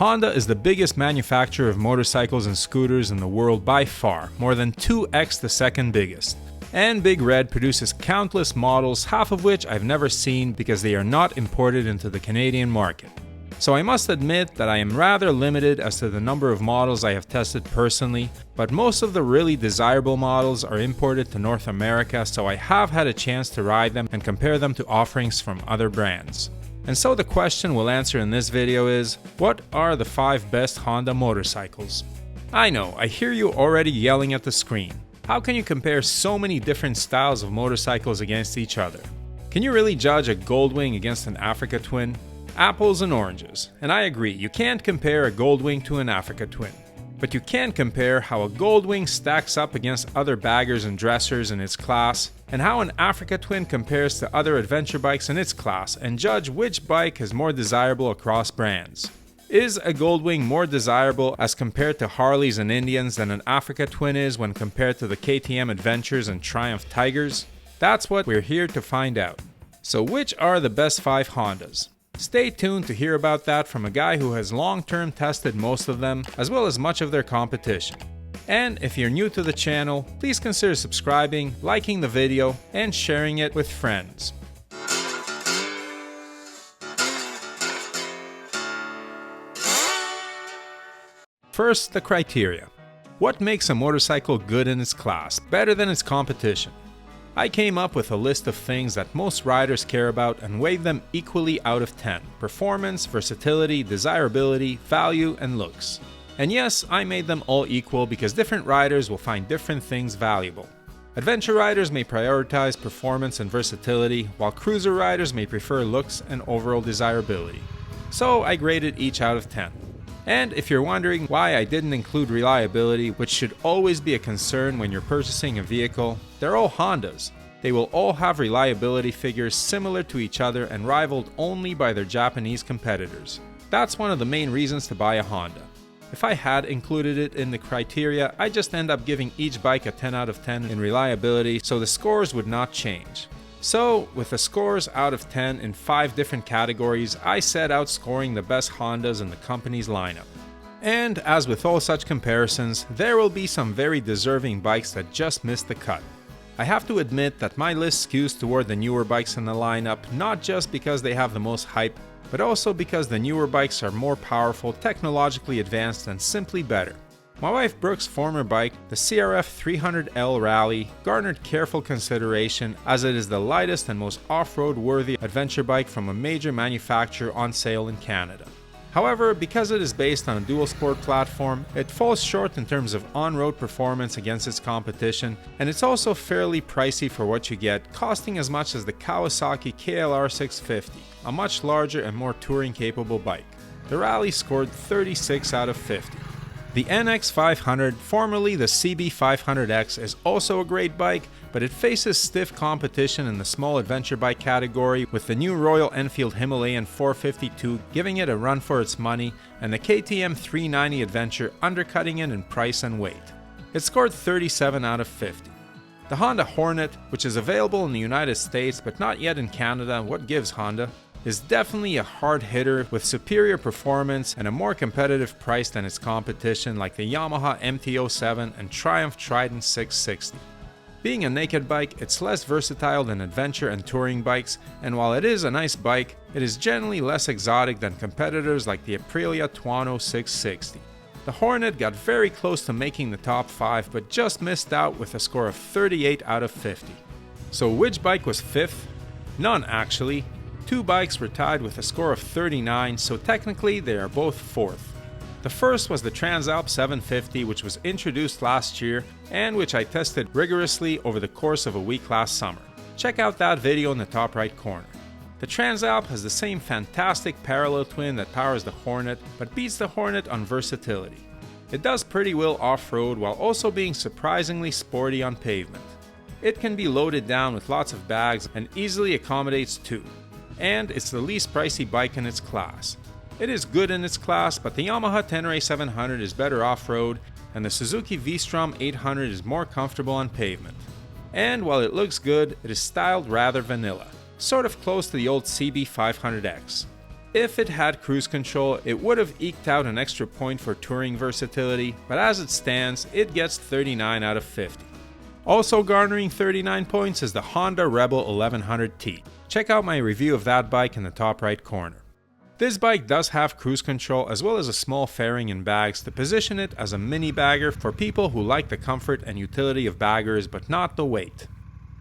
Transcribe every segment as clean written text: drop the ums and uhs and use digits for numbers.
Honda is the biggest manufacturer of motorcycles and scooters in the world by far, more than 2x the second biggest. And Big Red produces countless models, half of which I've never seen because they are not imported into the Canadian market. So I must admit that I am rather limited as to the number of models I have tested personally, but most of the really desirable models are imported to North America, so I have had a chance to ride them and compare them to offerings from other brands. And so the question we'll answer in this video is, what are the 5 best Honda motorcycles? I know, I hear you already yelling at the screen. How can you compare so many different styles of motorcycles against each other? Can you really judge a Goldwing against an Africa Twin? Apples and oranges. And I agree, you can't compare a Goldwing to an Africa Twin. But you can compare how a Goldwing stacks up against other baggers and dressers in its class, and how an Africa Twin compares to other adventure bikes in its class, and judge which bike is more desirable across brands. Is a Goldwing more desirable as compared to Harleys and Indians than an Africa Twin is when compared to the KTM Adventures and Triumph Tigers? That's what we're here to find out. So which are the best 5 Hondas? Stay tuned to hear about that from a guy who has long-term tested most of them, as well as much of their competition. And if you're new to the channel, please consider subscribing, liking the video, and sharing it with friends. First, the criteria. What makes a motorcycle good in its class, better than its competition? I came up with a list of things that most riders care about and weighed them equally out of 10. Performance, versatility, desirability, value, and looks. And yes, I made them all equal because different riders will find different things valuable. Adventure riders may prioritize performance and versatility, while cruiser riders may prefer looks and overall desirability. So I graded each out of 10. And if you're wondering why I didn't include reliability, which should always be a concern when you're purchasing a vehicle, they're all Hondas. They will all have reliability figures similar to each other and rivaled only by their Japanese competitors. That's one of the main reasons to buy a Honda. If I had included it in the criteria, I'd just end up giving each bike a 10 out of 10 in reliability, so the scores would not change. So, with the scores out of 10 in 5 different categories, I set out scoring the best Hondas in the company's lineup. And as with all such comparisons, there will be some very deserving bikes that just missed the cut. I have to admit that my list skews toward the newer bikes in the lineup, not just because they have the most hype, but also because the newer bikes are more powerful, technologically advanced, and simply better. My wife Brooke's former bike, the CRF 300L Rally, garnered careful consideration as it is the lightest and most off-road worthy adventure bike from a major manufacturer on sale in Canada. However, because it is based on a dual sport platform, it falls short in terms of on-road performance against its competition, and it's also fairly pricey for what you get, costing as much as the Kawasaki KLR 650, a much larger and more touring-capable bike. The Rally scored 36 out of 50. The NX500, formerly the CB500X, is also a great bike, but it faces stiff competition in the small adventure bike category, with the new Royal Enfield Himalayan 452 giving it a run for its money, and the KTM 390 Adventure undercutting it in price and weight. It scored 37 out of 50. The Honda Hornet, which is available in the United States but not yet in Canada, what gives Honda, is definitely a hard hitter with superior performance and a more competitive price than its competition like the Yamaha MT-07 and Triumph Trident 660. Being a naked bike, it's less versatile than adventure and touring bikes, and while it is a nice bike, it is generally less exotic than competitors like the Aprilia Tuono 660. The Hornet got very close to making the top 5 but just missed out with a score of 38 out of 50. So which bike was 5th? None actually. 2 bikes were tied with a score of 39, so technically they are both 4th. The first was the Transalp 750, which was introduced last year and which I tested rigorously over the course of a week last summer. Check out that video in the top right corner. The Transalp has the same fantastic parallel twin that powers the Hornet, but beats the Hornet on versatility. It does pretty well off-road while also being surprisingly sporty on pavement. It can be loaded down with lots of bags and easily accommodates 2. And it's the least pricey bike in its class. It is good in its class, but the Yamaha Tenere 700 is better off-road, and the Suzuki V-Strom 800 is more comfortable on pavement. And while it looks good, it is styled rather vanilla, sort of close to the old CB500X. If it had cruise control, it would have eked out an extra point for touring versatility, but as it stands, it gets 39 out of 50. Also garnering 39 points is the Honda Rebel 1100T. Check out my review of that bike in the top right corner. This bike does have cruise control as well as a small fairing and bags to position it as a mini bagger for people who like the comfort and utility of baggers but not the weight.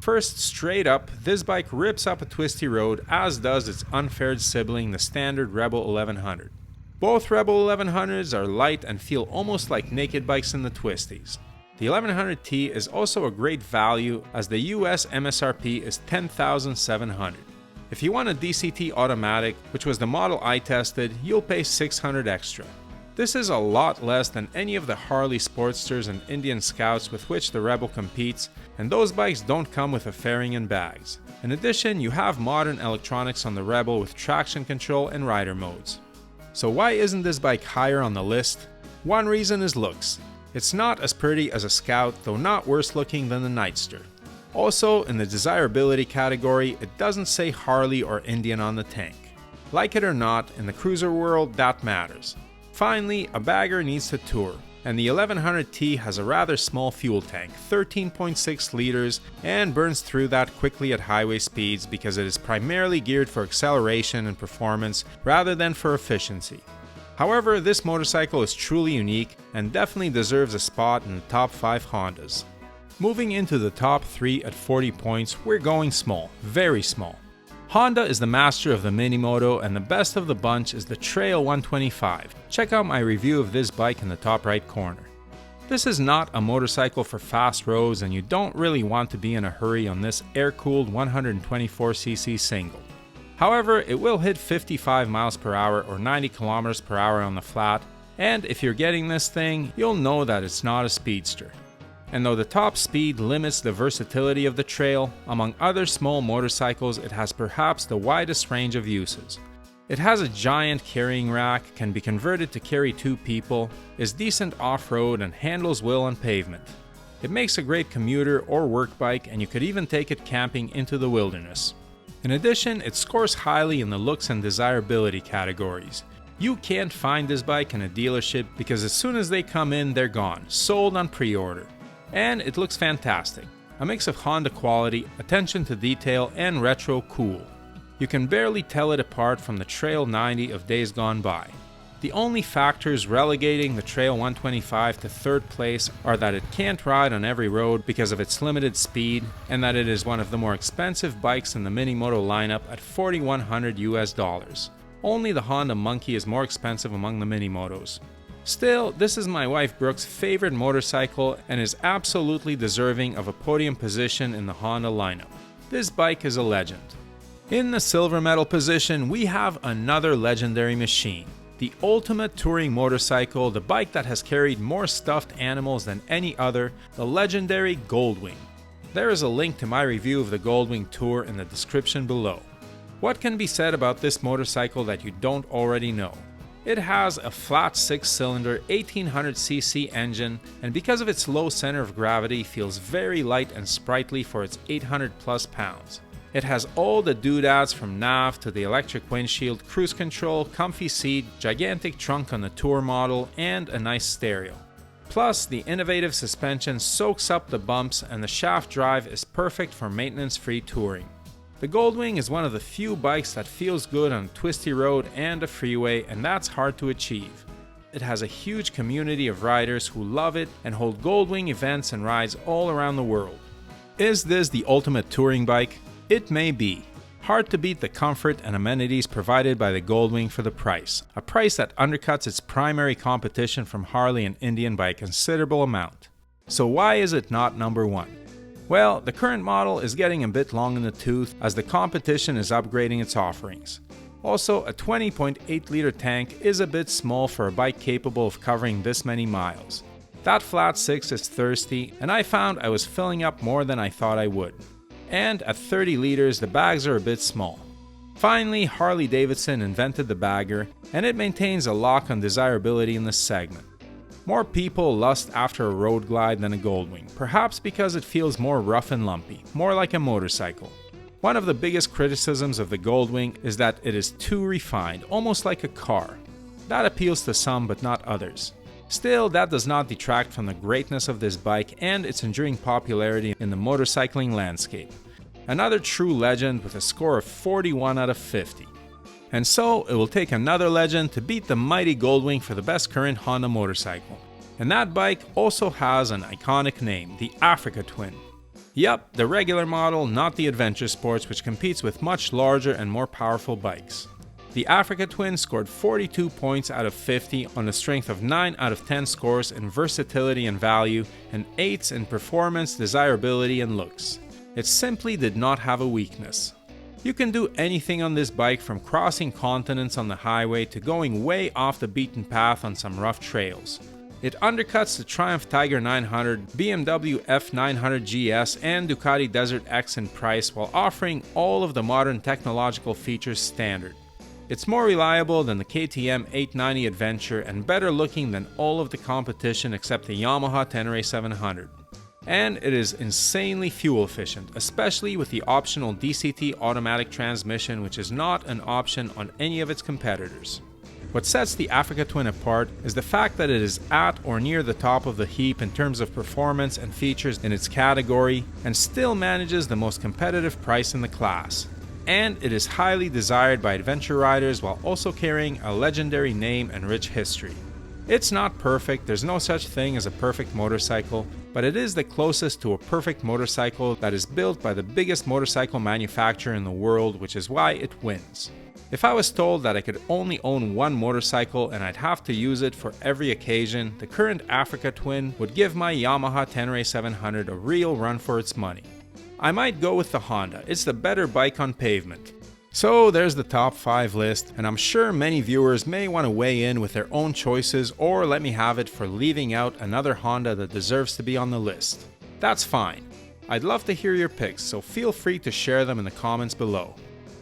First, straight up, this bike rips up a twisty road, as does its unfaired sibling, the standard Rebel 1100. Both Rebel 1100s are light and feel almost like naked bikes in the twisties. The 1100T is also a great value as the US MSRP is $10,700. If you want a DCT automatic, which was the model I tested, you'll pay $600 extra. This is a lot less than any of the Harley Sportsters and Indian Scouts with which the Rebel competes, and those bikes don't come with a fairing and bags. In addition, you have modern electronics on the Rebel with traction control and rider modes. So why isn't this bike higher on the list? One reason is looks. It's not as pretty as a Scout, though not worse looking than the Nightster. Also, in the desirability category, it doesn't say Harley or Indian on the tank. Like it or not, in the cruiser world, that matters. Finally, a bagger needs to tour, and the 1100T has a rather small fuel tank, 13.6 liters, and burns through that quickly at highway speeds because it is primarily geared for acceleration and performance rather than for efficiency. However, this motorcycle is truly unique and definitely deserves a spot in the top 5 Hondas. Moving into the top 3 at 40 points, we're going small, very small. Honda is the master of the Minimoto, and the best of the bunch is the Trail 125. Check out my review of this bike in the top right corner. This is not a motorcycle for fast roads, and you don't really want to be in a hurry on this air-cooled 124cc single. However, it will hit 55 miles per hour or 90 kilometers per hour on the flat, and if you're getting this thing, you'll know that it's not a speedster. And though the top speed limits the versatility of the Trail, among other small motorcycles it has perhaps the widest range of uses. It has a giant carrying rack, can be converted to carry 2 people, is decent off-road and handles well on pavement. It makes a great commuter or work bike, and you could even take it camping into the wilderness. In addition, it scores highly in the looks and desirability categories. You can't find this bike in a dealership because as soon as they come in, they're gone, sold on pre-order. And it looks fantastic. A mix of Honda quality, attention to detail, and retro cool. You can barely tell it apart from the Trail 90 of days gone by. The only factors relegating the Trail 125 to 3rd place are that it can't ride on every road because of its limited speed, and that it is one of the more expensive bikes in the Minimoto lineup at $4,100 US. Only the Honda Monkey is more expensive among the Minimotos. Still, this is my wife Brooke's favorite motorcycle and is absolutely deserving of a podium position in the Honda lineup. This bike is a legend. In the silver medal position, we have another legendary machine. The ultimate touring motorcycle, the bike that has carried more stuffed animals than any other, the legendary Goldwing. There is a link to my review of the Goldwing Tour in the description below. What can be said about this motorcycle that you don't already know? It has a flat 6-cylinder 1800cc engine, and because of its low center of gravity feels very light and sprightly for its 800 plus pounds. It has all the doodads from nav to the electric windshield, cruise control, comfy seat, gigantic trunk on the Tour model, and a nice stereo. Plus, the innovative suspension soaks up the bumps and the shaft drive is perfect for maintenance-free touring. The Goldwing is one of the few bikes that feels good on a twisty road and a freeway, and that's hard to achieve. It has a huge community of riders who love it and hold Goldwing events and rides all around the world. Is this the ultimate touring bike? It may be. Hard to beat the comfort and amenities provided by the Goldwing for the price, a price that undercuts its primary competition from Harley and Indian by a considerable amount. So why is it not number 1? Well, the current model is getting a bit long in the tooth as the competition is upgrading its offerings. Also, a 20.8-liter tank is a bit small for a bike capable of covering this many miles. That flat 6 is thirsty, and I found I was filling up more than I thought I would. And at 30 liters, the bags are a bit small. Finally, Harley-Davidson invented the bagger, and it maintains a lock on desirability in this segment. More people lust after a road glide than a Goldwing, perhaps because it feels more rough and lumpy, more like a motorcycle. One of the biggest criticisms of the Goldwing is that it is too refined, almost like a car. That appeals to some but not others. Still, that does not detract from the greatness of this bike and its enduring popularity in the motorcycling landscape. Another true legend with a score of 41 out of 50. And so, it will take another legend to beat the mighty Goldwing for the best current Honda motorcycle. And that bike also has an iconic name, the Africa Twin. Yup, the regular model, not the Adventure Sports, which competes with much larger and more powerful bikes. The Africa Twin scored 42 points out of 50 on the strength of 9 out of 10 scores in versatility and value, and 8s in performance, desirability, and looks. It simply did not have a weakness. You can do anything on this bike, from crossing continents on the highway to going way off the beaten path on some rough trails. It undercuts the Triumph Tiger 900, BMW F900 GS, and Ducati Desert X in price, while offering all of the modern technological features standard. It's more reliable than the KTM 890 Adventure and better looking than all of the competition except the Yamaha Tenere 700. And it is insanely fuel efficient, especially with the optional DCT automatic transmission, which is not an option on any of its competitors. What sets the Africa Twin apart is the fact that it is at or near the top of the heap in terms of performance and features in its category, and still manages the most competitive price in the class. And it is highly desired by adventure riders while also carrying a legendary name and rich history. It's not perfect, there's no such thing as a perfect motorcycle, but it is the closest to a perfect motorcycle that is built by the biggest motorcycle manufacturer in the world, which is why it wins. If I was told that I could only own one motorcycle and I'd have to use it for every occasion, the current Africa Twin would give my Yamaha Tenere 700 a real run for its money. I might go with the Honda, it's the better bike on pavement. So there's the top 5 list, and I'm sure many viewers may want to weigh in with their own choices or let me have it for leaving out another Honda that deserves to be on the list. That's fine. I'd love to hear your picks, so feel free to share them in the comments below.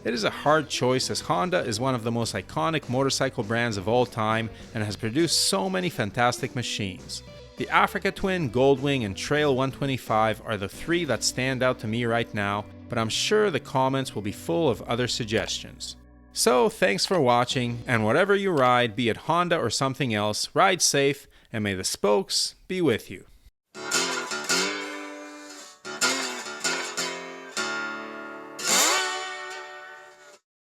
It is a hard choice as Honda is one of the most iconic motorcycle brands of all time and has produced so many fantastic machines. The Africa Twin, Goldwing, and Trail 125 are the 3 that stand out to me right now, but I'm sure the comments will be full of other suggestions. So thanks for watching, and whatever you ride, be it Honda or something else, ride safe, and may the spokes be with you.